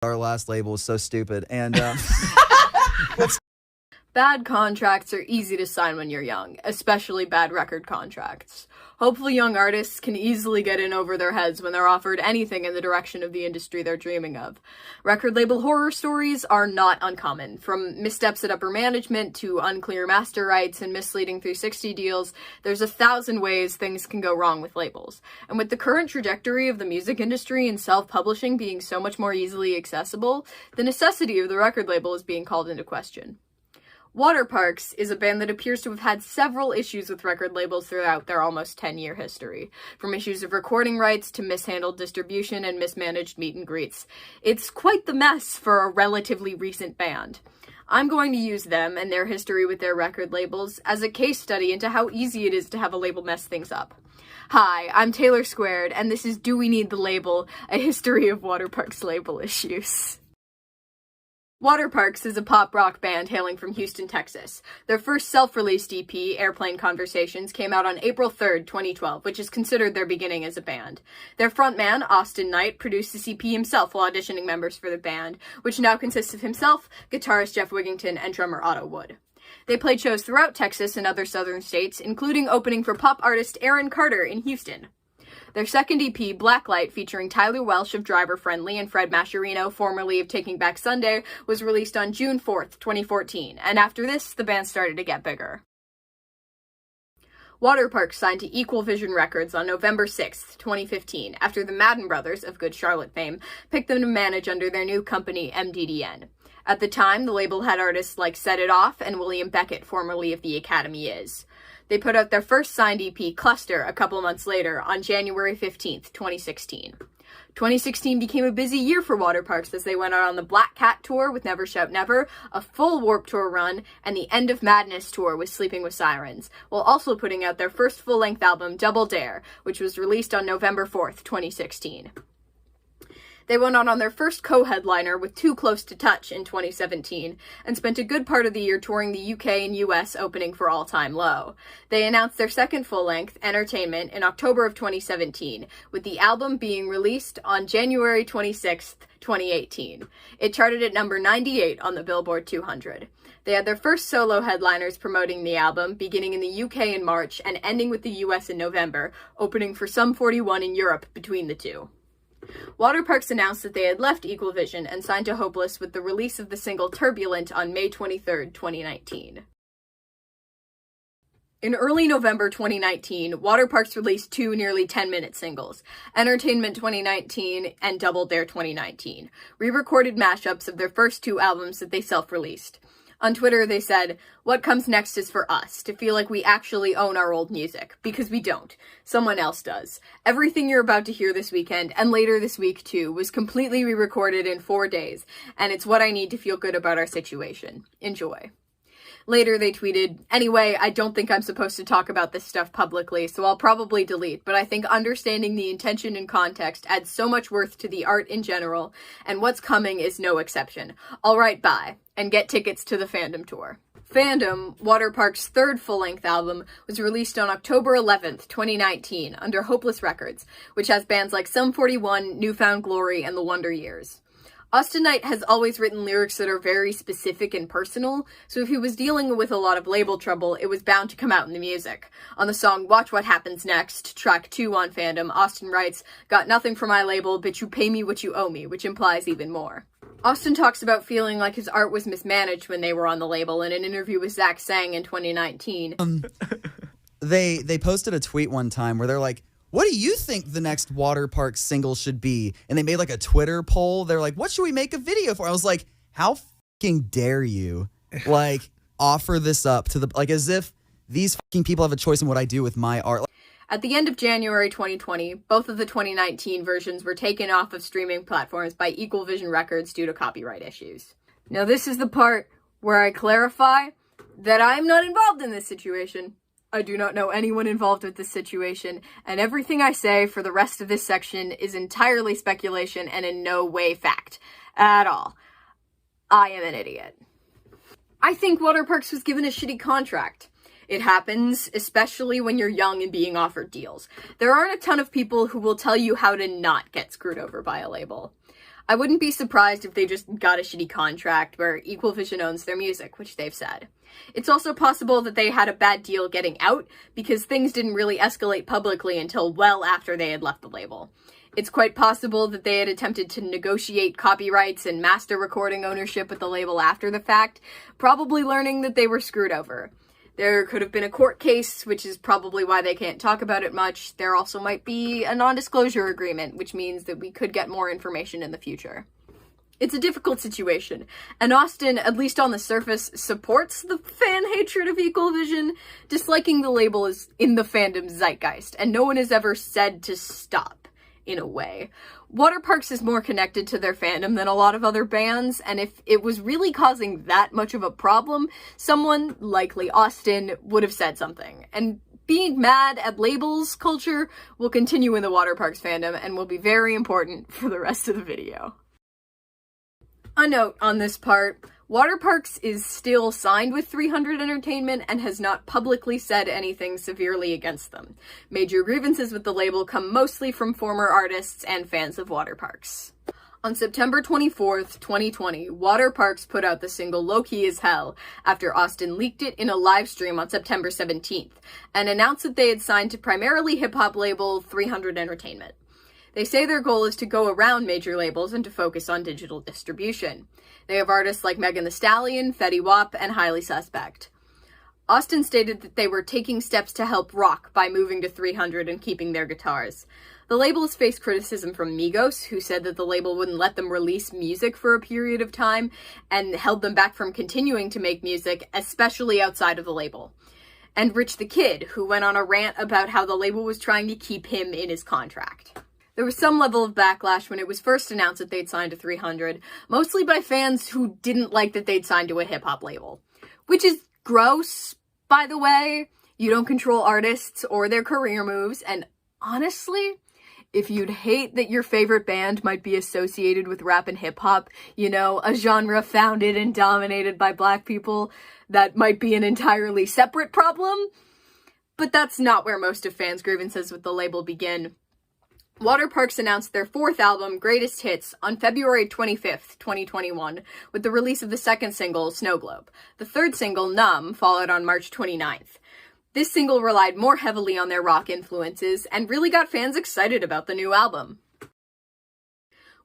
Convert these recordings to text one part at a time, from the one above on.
our last label was so stupid. And Bad contracts are easy to sign when you're young, especially bad record contracts. Hopefully young artists can easily get in over their heads when they're offered anything in the direction of the industry they're dreaming of. Record label horror stories are not uncommon. From missteps at upper management to unclear master rights and misleading 360 deals, there's 1,000 ways things can go wrong with labels. And with the current trajectory of the music industry and self-publishing being so much more easily accessible, the necessity of the record label is being called into question. Waterparks is a band that appears to have had several issues with record labels throughout their almost 10-year history, from issues of recording rights to mishandled distribution and mismanaged meet and greets. It's quite the mess for a relatively recent band. I'm going to use them and their history with their record labels as a case study into how easy it is to have a label mess things up. Hi, I'm Taylor Squared, and this is Do We Need the Label? A history of Waterparks label issues. Waterparks is a pop rock band hailing from Houston, Texas. Their first self-released EP, Airplane Conversations, came out on April 3rd, 2012, which is considered their beginning as a band. Their frontman, Austin Knight, produced this EP himself while auditioning members for the band, which now consists of himself, guitarist Jeff Wigington, and drummer Otto Wood. They played shows throughout Texas and other southern states, including opening for pop artist Aaron Carter in Houston. Their second EP, Blacklight, featuring Tyler Welsh of Driver Friendly and Fred Mascherino, formerly of Taking Back Sunday, was released on June 4th, 2014, and after this, the band started to get bigger. Waterparks signed to Equal Vision Records on November 6th, 2015, after the Madden brothers, of Good Charlotte fame, picked them to manage under their new company, MDDN. At the time, the label had artists like Set It Off and William Beckett, formerly of The Academy Is. They put out their first signed EP, Cluster, a couple months later, on January 15th, 2016. 2016 became a busy year for Waterparks as they went out on the Black Cat Tour with Never Shout Never, a full Warped Tour run, and the End of Madness Tour with Sleeping with Sirens, while also putting out their first full-length album, Double Dare, which was released on November 4th, 2016. They went on their first co-headliner with Too Close to Touch in 2017, and spent a good part of the year touring the UK and US opening for All Time Low. They announced their second full-length, Entertainment, in October of 2017, with the album being released on January 26th, 2018. It charted at number 98 on the Billboard 200. They had their first solo headliners promoting the album, beginning in the UK in March and ending with the US in November, opening for Sum 41 in Europe between the two. Waterparks announced that they had left Equal Vision and signed to Hopeless with the release of the single Turbulent on May 23, 2019. In early November 2019, Waterparks released two nearly 10-minute singles, Entertainment 2019 and Double Dare 2019, re-recorded mashups of their first two albums that they self-released. On Twitter, they said, "What comes next is for us, to feel like we actually own our old music, because we don't. Someone else does. Everything you're about to hear this weekend, and later this week too, was completely re-recorded in 4 days, and it's what I need to feel good about our situation. Enjoy." Later, they tweeted, "Anyway, I don't think I'm supposed to talk about this stuff publicly, so I'll probably delete, but I think understanding the intention and context adds so much worth to the art in general, and what's coming is no exception. Alright, bye, and get tickets to the Fandom Tour." Fandom, Waterparks' third full-length album, was released on October 11th, 2019, under Hopeless Records, which has bands like Sum 41, Newfound Glory, and The Wonder Years. Austin Knight has always written lyrics that are very specific and personal, so if he was dealing with a lot of label trouble, it was bound to come out in the music. On the song Watch What Happens Next, track 2 on Fandom, Austin writes, "Got nothing for my label, but you pay me what you owe me," which implies even more. Austin talks about feeling like his art was mismanaged when they were on the label in an interview with Zach Sang in 2019. They posted a tweet one time where they're like, "What do you think the next Waterparks single should be?" And they made like a Twitter poll. They're like, "What should we make a video for?" I was like, how fucking dare you, like, offer this up to the, like, as if these fucking people have a choice in what I do with my art. At the end of January 2020, both of the 2019 versions were taken off of streaming platforms by Equal Vision Records due to copyright issues. Now this is the part where I clarify that I'm not involved in this situation. I do not know anyone involved with this situation, and everything I say for the rest of this section is entirely speculation and in no way fact. At all. I am an idiot. I think Waterparks was given a shitty contract. It happens, especially when you're young and being offered deals. There aren't a ton of people who will tell you how to not get screwed over by a label. I wouldn't be surprised if they just got a shitty contract where Equal Vision owns their music, which they've said. It's also possible that they had a bad deal getting out because things didn't really escalate publicly until well after they had left the label. It's quite possible that they had attempted to negotiate copyrights and master recording ownership with the label after the fact, probably learning that they were screwed over. There could have been a court case, which is probably why they can't talk about it much. There also might be a non-disclosure agreement, which means that we could get more information in the future. It's a difficult situation, and Austin, at least on the surface, supports the fan hatred of Equal Vision. Disliking the label is in the fandom's zeitgeist, and no one has ever said to stop, in a way. Waterparks is more connected to their fandom than a lot of other bands, and if it was really causing that much of a problem, someone, likely Austin, would have said something. And being mad at labels culture will continue in the Waterparks fandom and will be very important for the rest of the video. A note on this part, Waterparks is still signed with 300 Entertainment and has not publicly said anything severely against them. Major grievances with the label come mostly from former artists and fans of Waterparks. On September 24th, 2020, Waterparks put out the single Low Key as Hell after Austin leaked it in a live stream on September 17th and announced that they had signed to primarily hip-hop label 300 Entertainment. They say their goal is to go around major labels and to focus on digital distribution. They have artists like Megan Thee Stallion, Fetty Wap, and Highly Suspect. Austin stated that they were taking steps to help rock by moving to 300 and keeping their guitars. The label has faced criticism from Migos, who said that the label wouldn't let them release music for a period of time and held them back from continuing to make music, especially outside of the label. And Rich the Kid, who went on a rant about how the label was trying to keep him in his contract. There was some level of backlash when it was first announced that they'd signed to 300, mostly by fans who didn't like that they'd signed to a hip-hop label. Which is gross, by the way. You don't control artists or their career moves, and honestly, if you'd hate that your favorite band might be associated with rap and hip-hop, you know, a genre founded and dominated by Black people, that might be an entirely separate problem. But that's not where most of fans' grievances with the label begin. Waterparks announced their fourth album, Greatest Hits, on February 25th, 2021, with the release of the second single, Snow Globe. The third single, Numb, followed on March 29th. This single relied more heavily on their rock influences and really got fans excited about the new album.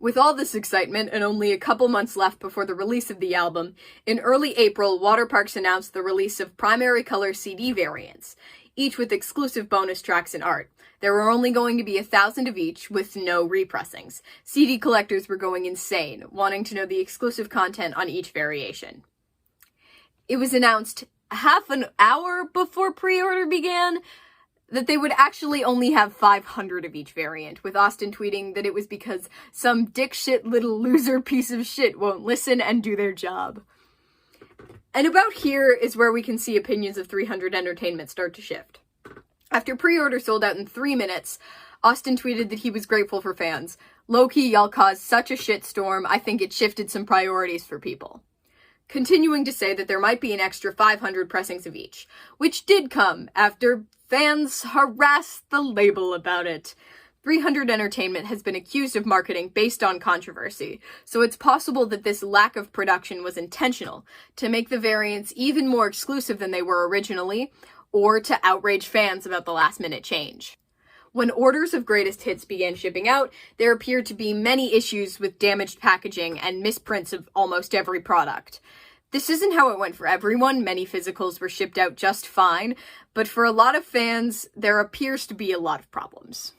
With all this excitement and only a couple months left before the release of the album, in early April, Waterparks announced the release of primary color CD variants, each with exclusive bonus tracks and art. There were only going to be 1,000 of each, with no repressings. CD collectors were going insane, wanting to know the exclusive content on each variation. It was announced half an hour before pre-order began that they would actually only have 500 of each variant, with Austin tweeting that it was because some dick shit little loser piece of shit won't listen and do their job. And about here is where we can see opinions of 300 Entertainment start to shift. After pre-order sold out in 3 minutes, Austin tweeted that he was grateful for fans. Low-key, y'all caused such a shitstorm, I think it shifted some priorities for people. Continuing to say that there might be an extra 500 pressings of each, which did come after fans harassed the label about it. 300 Entertainment has been accused of marketing based on controversy, so it's possible that this lack of production was intentional, to make the variants even more exclusive than they were originally, or to outrage fans about the last-minute change. When orders of Greatest Hits began shipping out, there appeared to be many issues with damaged packaging and misprints of almost every product. This isn't how it went for everyone. Many physicals were shipped out just fine, but for a lot of fans, there appears to be a lot of problems.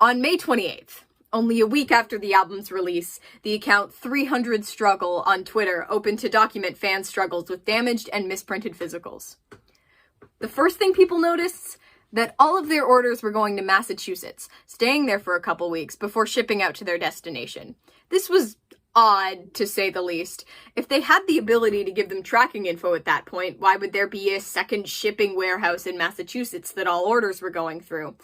On May 28th, only a week after the album's release, the account 300 Struggle on Twitter opened to document fans' struggles with damaged and misprinted physicals. The first thing people noticed, that all of their orders were going to Massachusetts, staying there for a couple weeks before shipping out to their destination. This was odd, to say the least. If they had the ability to give them tracking info at that point, why would there be a second shipping warehouse in Massachusetts that all orders were going through?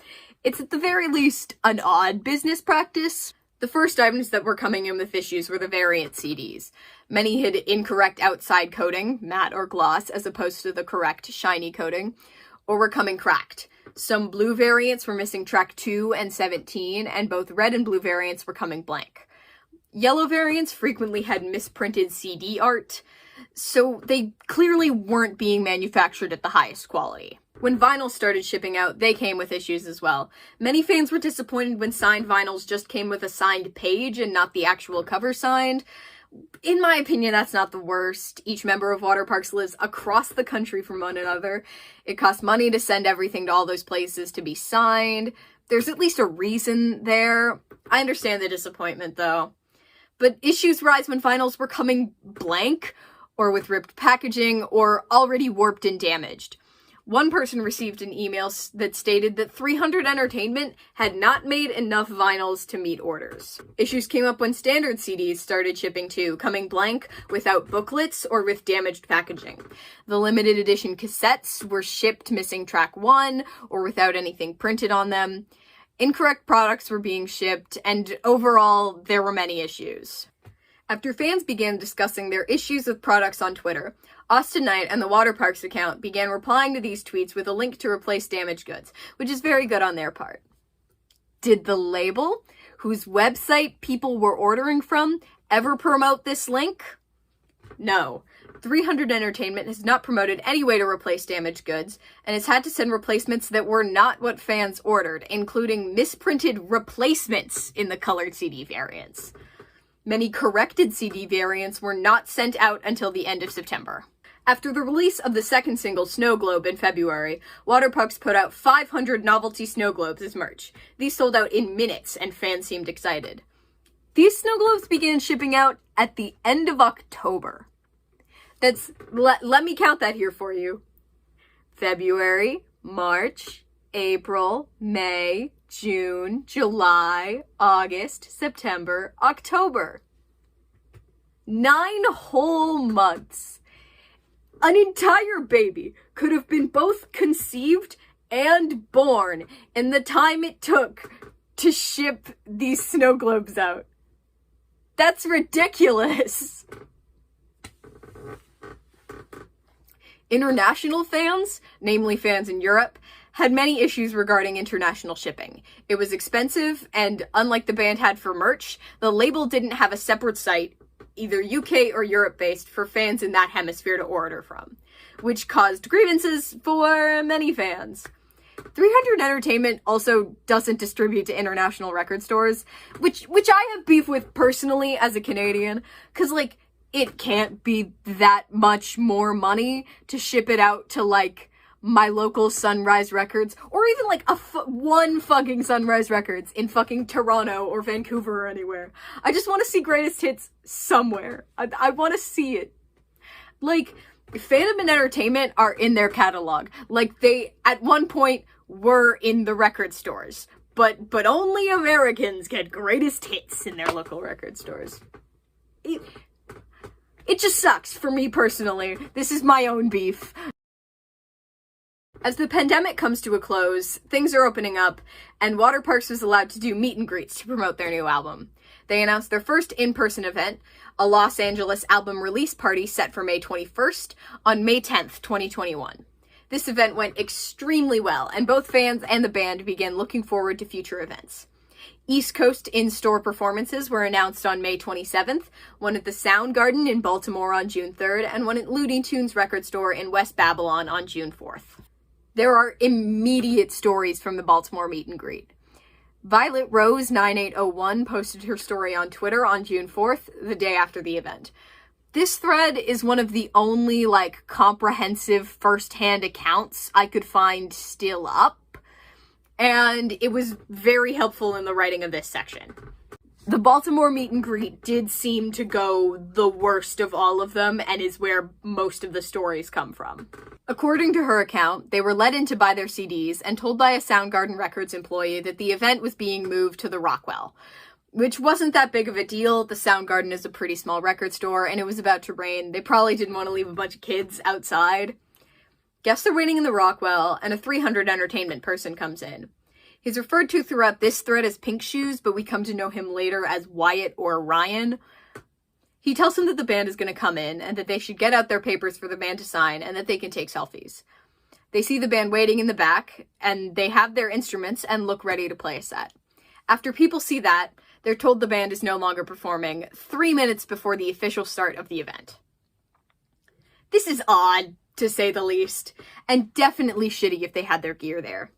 It's at the very least an odd business practice. The first items that were coming in with issues were the variant CDs. Many had incorrect outside coating, matte or gloss, as opposed to the correct shiny coating, or were coming cracked. Some blue variants were missing track 2 and 17, and both red and blue variants were coming blank. Yellow variants frequently had misprinted CD art, so they clearly weren't being manufactured at the highest quality. When vinyls started shipping out, they came with issues as well. Many fans were disappointed when signed vinyls just came with a signed page and not the actual cover signed. In my opinion, that's not the worst. Each member of Waterparks lives across the country from one another. It costs money to send everything to all those places to be signed. There's at least a reason there. I understand the disappointment, though. But issues rise when vinyls were coming blank, or with ripped packaging, or already warped and damaged. One person received an email that stated that 300 Entertainment had not made enough vinyls to meet orders. Issues came up when standard CDs started shipping too, coming blank, without booklets, or with damaged packaging. The limited edition cassettes were shipped missing track 1, or without anything printed on them. Incorrect products were being shipped, and overall, there were many issues. After fans began discussing their issues with products on Twitter, Austin Knight and the Waterparks account began replying to these tweets with a link to replace damaged goods, which is very good on their part. Did the label, whose website people were ordering from, ever promote this link? No. 300 Entertainment has not promoted any way to replace damaged goods, and has had to send replacements that were not what fans ordered, including misprinted replacements in the colored CD variants. Many corrected CD variants were not sent out until the end of September. After the release of the second single, Snow Globe, in February, Waterparks put out 500 novelty snow globes as merch. These sold out in minutes, and fans seemed excited. These snow globes began shipping out at the end of October. Let me count that here for you. February, March, April, May, June, July, August, September, October. 9 whole months. An entire baby could have been both conceived and born in the time it took to ship these snow globes out. That's ridiculous. International fans, namely fans in Europe, had many issues regarding international shipping. It was expensive, and unlike the band had for merch, the label didn't have a separate site, either UK or Europe-based, for fans in that hemisphere to order from, which caused grievances for many fans. 300 Entertainment also doesn't distribute to international record stores, which I have beef with personally as a Canadian, because, like, it can't be that much more money to ship it out to, like, my local Sunrise Records, or even like one fucking Sunrise Records in fucking Toronto or Vancouver or anywhere. I just want to see Greatest Hits somewhere. I want to see it. Like, Phantom and Entertainment are in their catalog. Like, they at one point were in the record stores, but only Americans get Greatest Hits in their local record stores. It just sucks for me personally. This is my own beef. As the pandemic comes to a close, things are opening up, and Waterparks was allowed to do meet and greets to promote their new album. They announced their first in-person event, a Los Angeles album release party set for May 21st, on May 10th, 2021. This event went extremely well, and both fans and the band began looking forward to future events. East Coast in-store performances were announced on May 27th, one at the Soundgarden in Baltimore on June 3rd, and one at Looney Tunes record store in West Babylon on June 4th. There are immediate stories from the Baltimore meet and greet. Violet Rose 9801 posted her story on Twitter on June 4th, the day after the event. This thread is one of the only, like, comprehensive first-hand accounts I could find still up, and it was very helpful in the writing of this section. The Baltimore meet and greet did seem to go the worst of all of them, and is where most of the stories come from. According to her account, they were led in to buy their CDs and told by a Soundgarden Records employee that the event was being moved to the Rockwell, which wasn't that big of a deal. The Soundgarden is a pretty small record store, and it was about to rain. They probably didn't want to leave a bunch of kids outside. Guests are waiting in the Rockwell, and a 300 Entertainment person comes in. He's referred to throughout this thread as Pink Shoes, but we come to know him later as Wyatt or Ryan. He tells him that the band is going to come in, and that they should get out their papers for the band to sign, and that they can take selfies. They see the band waiting in the back, and they have their instruments and look ready to play a set. After people see that, They're told the band is no longer performing 3 minutes before the official start of the event. This is odd, to say the least, and definitely shitty if they had their gear there.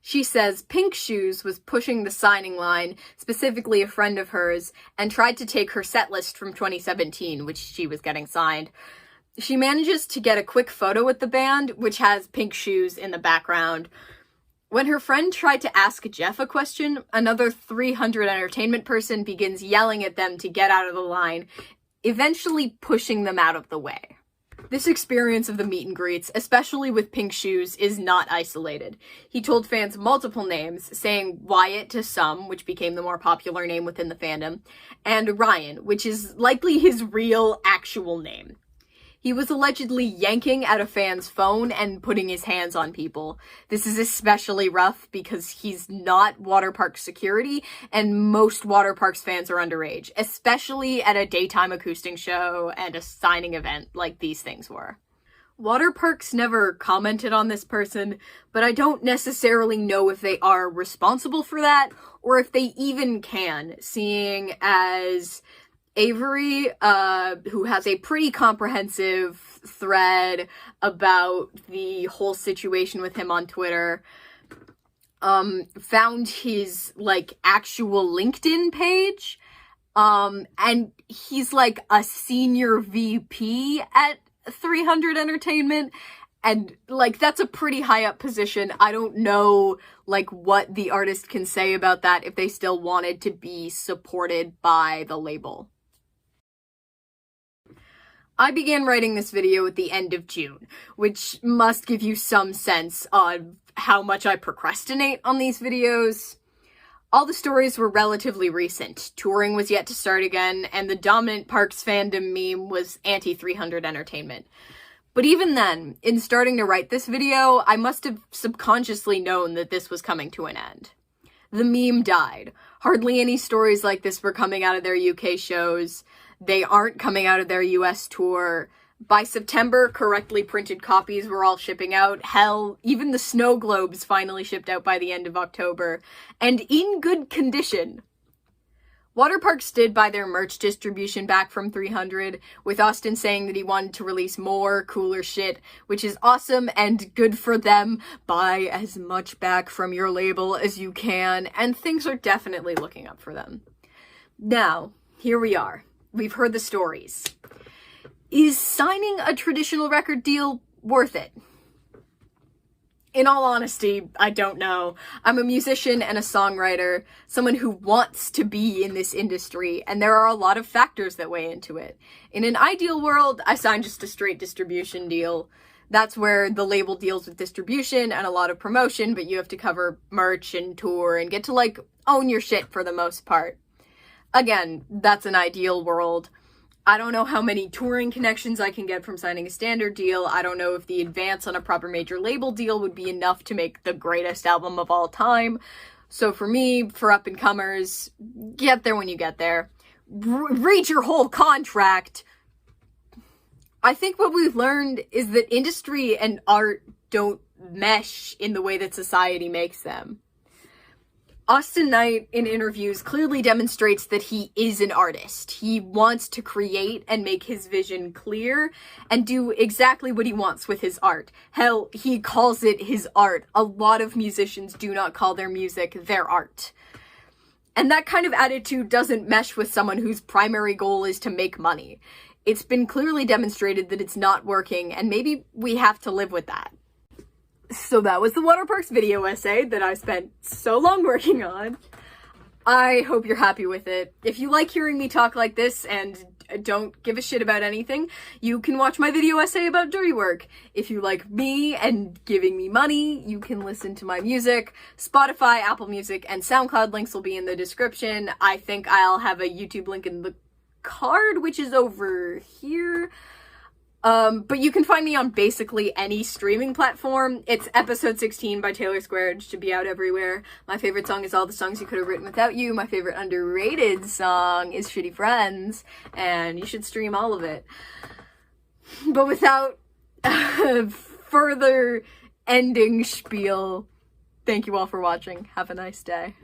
She says Pink Shoes was pushing the signing line, specifically a friend of hers, and tried to take her set list from 2017, which she was getting signed. She manages to get a quick photo with the band, which has Pink Shoes in the background. When her friend tried to ask Jeff a question, another 300 Entertainment person begins yelling at them to get out of the line, eventually pushing them out of the way. This experience of the meet and greets, especially with Pink Shoes, is not isolated. He told fans multiple names, saying Wyatt to some, which became the more popular name within the fandom, and Ryan, which is likely his real, actual name. He was allegedly yanking at a fan's phone and putting his hands on people. This is especially rough because he's not Waterparks security, and most Waterparks fans are underage, especially at a daytime acoustic show and a signing event like these things were. Waterparks never commented on this person, but I don't necessarily know if they are responsible for that, or if they even can, seeing as Avery, who has a pretty comprehensive thread about the whole situation with him on Twitter, found his, actual LinkedIn page, and he's, a senior VP at 300 Entertainment, and, that's a pretty high up position. I don't know, what the artist can say about that if they still wanted to be supported by the label. I began writing this video at the end of June, which must give you some sense on how much I procrastinate on these videos. All the stories were relatively recent. Touring was yet to start again, and the dominant Parks fandom meme was anti-300 Entertainment. But even then, in starting to write this video, I must have subconsciously known that this was coming to an end. The meme died. Hardly any stories like this were coming out of their UK shows. They aren't coming out of their US tour. By September, correctly printed copies were all shipping out. Hell, even the snow globes finally shipped out by the end of October. And in good condition. Waterparks did buy their merch distribution back from 300, with Austin saying that he wanted to release more, cooler shit, which is awesome and good for them. Buy as much back from your label as you can, and things are definitely looking up for them. Now, here we are. We've heard the stories. Is signing a traditional record deal worth it? In all honesty, I don't know. I'm a musician and a songwriter, someone who wants to be in this industry, and there are a lot of factors that weigh into it. In an ideal world, I sign just a straight distribution deal. That's where the label deals with distribution and a lot of promotion, but you have to cover merch and tour and get to, own your shit for the most part. Again, that's an ideal world. I don't know how many touring connections I can get from signing a standard deal. I don't know if the advance on a proper major label deal would be enough to make the greatest album of all time. So for me, for up-and-comers, get there when you get there. Read your whole contract. I think what we've learned is that industry and art don't mesh in the way that society makes them. Austin Knight, in interviews, clearly demonstrates that he is an artist. He wants to create and make his vision clear and do exactly what he wants with his art. Hell, he calls it his art. A lot of musicians do not call their music their art. And that kind of attitude doesn't mesh with someone whose primary goal is to make money. It's been clearly demonstrated that it's not working, and maybe we have to live with that. So that was the Waterparks video essay that I spent so long working on. I hope you're happy with it. If you like hearing me talk like this and don't give a shit about anything, you can watch my video essay about dirty work. If you like me and giving me money, you can listen to my music. Spotify, Apple Music, and SoundCloud links will be in the description. I think I'll have a YouTube link in the card, which is over here. But you can find me on basically any streaming platform. It's episode 16 by Taylor Square, should be out everywhere. My favorite song is All the Songs You Could Have Written Without You. My favorite underrated song is Shitty Friends, and you should stream all of it. But without further ending spiel, thank you all for watching. Have a nice day.